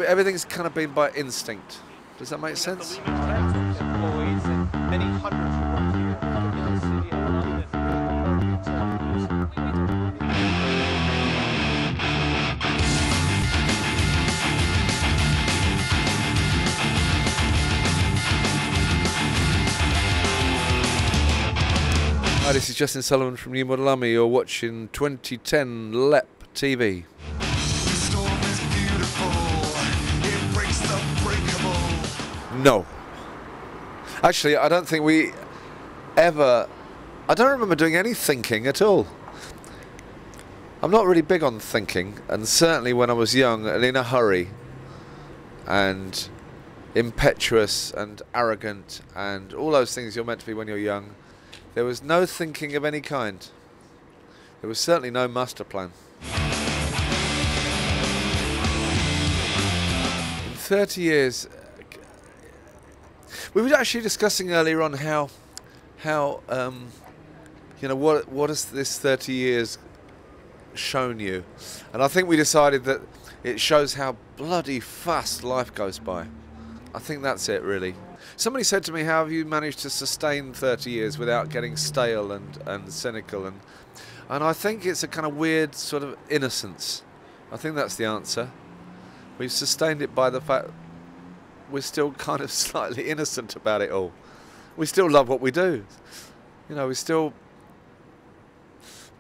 Everything's kind of been by instinct. Does that make sense? Hi, this is Justin Sullivan from New Model Army. You're watching 2010 LEP TV. No. Actually, I don't think we ever... I don't remember doing any thinking at all. I'm not really big on thinking, and certainly when I was young and in a hurry and impetuous and arrogant and all those things you're meant to be when you're young, there was no thinking of any kind. There was certainly no master plan. In 30 years... We were actually discussing earlier on how you know, what has this 30 years shown you? And I think we decided that it shows how bloody fast life goes by. I think that's it, really. Somebody said to me, how have you managed to sustain 30 years without getting stale and cynical? And I think it's a kind of weird sort of innocence. I think that's the answer. We've sustained it by the fact we're still kind of slightly innocent about it all. We still love what we do. You know, we still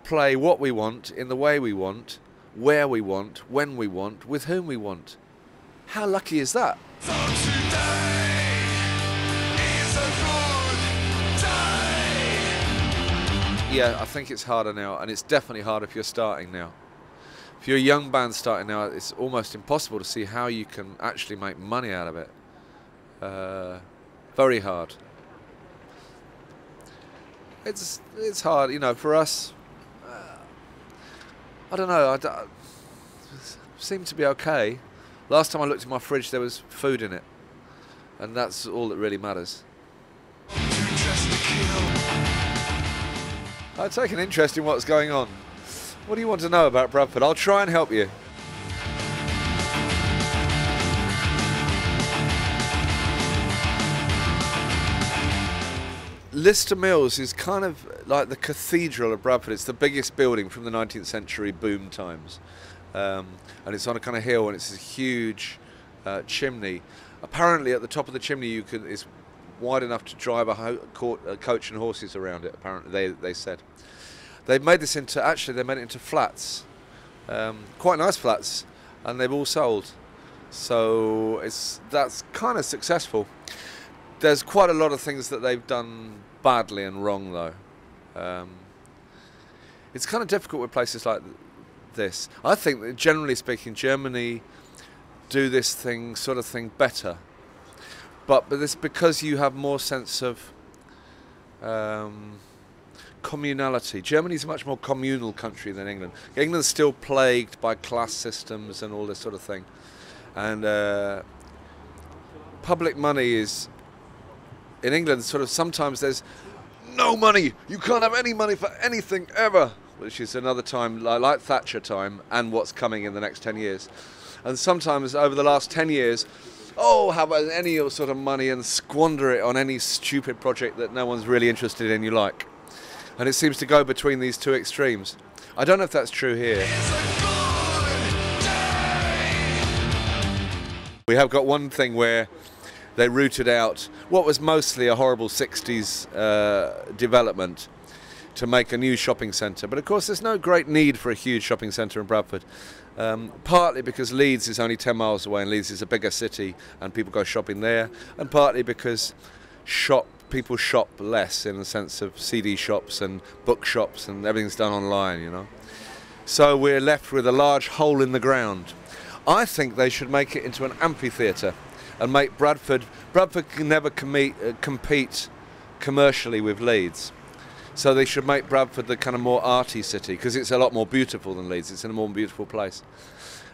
play what we want, in the way we want, where we want, when we want, with whom we want. How lucky is that? So today is a good day. Yeah, I think it's harder now, and it's definitely harder if you're starting now. If you're a young band starting now, it's almost impossible to see how you can actually make money out of it. Very hard. It's hard, you know, for us. I don't know. I seem to be okay. Last time I looked in my fridge, there was food in it, and that's all that really matters. I take an interest in what's going on. What do you want to know about Bradford? I'll try and help you. Lister Mills is kind of like the cathedral of Bradford. It's the biggest building from the 19th century boom times. And it's on a kind of hill, and it's a huge chimney. Apparently at the top of the chimney it's wide enough to drive a coach and horses around it, apparently, they said. They've made this into, actually they made it into flats. Quite nice flats, and they've all sold. So that's kind of successful. There's quite a lot of things that they've done badly and wrong, though. It's kind of difficult with places like this. I think that generally speaking, Germany do this sort of thing better. But it's because you have more sense of communality. Germany's a much more communal country than England. England's still plagued by class systems and all this sort of thing. And public money is... In England, sort of sometimes there's no money. You can't have any money for anything ever, which is another time like Thatcher time and what's coming in the next 10 years. And sometimes over the last 10 years, oh, have any sort of money and squander it on any stupid project that no one's really interested in you like. And it seems to go between these two extremes. I don't know if that's true here. We have got one thing where they rooted out what was mostly a horrible 60s development to make a new shopping centre. But of course there's no great need for a huge shopping centre in Bradford, partly because Leeds is only 10 miles away and Leeds is a bigger city and people go shopping there, and partly because people shop less in the sense of CD shops and bookshops and everything's done online, you know. So we're left with a large hole in the ground. I think they should make it into an amphitheatre and make Bradford can never compete commercially with Leeds. So they should make Bradford the kind of more arty city, because it's a lot more beautiful than Leeds. It's in a more beautiful place.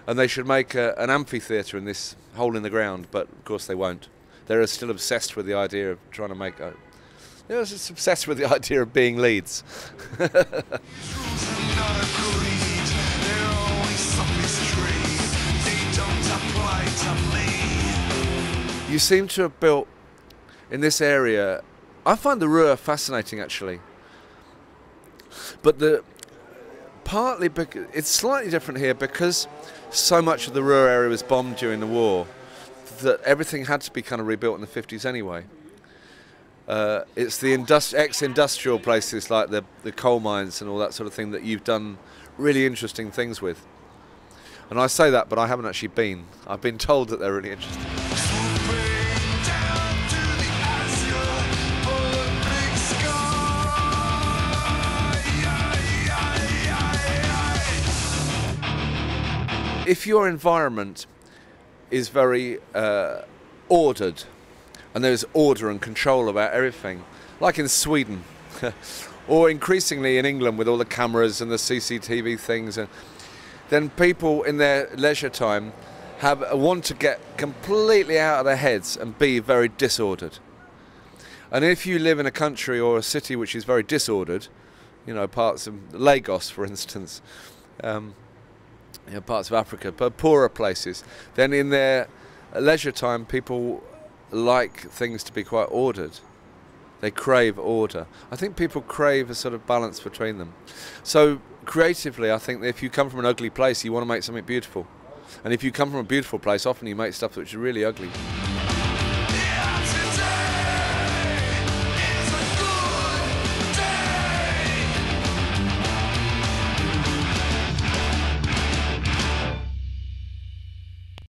And they should make an amphitheatre in this hole in the ground, but of course they won't. They're still obsessed with the idea of trying to make they're just obsessed with the idea of being Leeds. you seem to have built in this area. I find the Ruhr fascinating, actually, but partly because it's slightly different here, because so much of the Ruhr area was bombed during the war, that everything had to be kind of rebuilt in the 50s anyway. It's the ex-industrial places like the coal mines and all that sort of thing that you've done really interesting things with. And I say that, but I haven't actually been. I've been told that they're really interesting. If your environment is very ordered, and there's order and control about everything, like in Sweden, or increasingly in England with all the cameras and the CCTV things, and then people in their leisure time want to get completely out of their heads and be very disordered. And if you live in a country or a city which is very disordered, you know, parts of Lagos, for instance, you know, parts of Africa, but poorer places, then in their leisure time people like things to be quite ordered. They crave order. I think people crave a sort of balance between them. So creatively, I think that if you come from an ugly place, you want to make something beautiful. And if you come from a beautiful place, often you make stuff which is really ugly.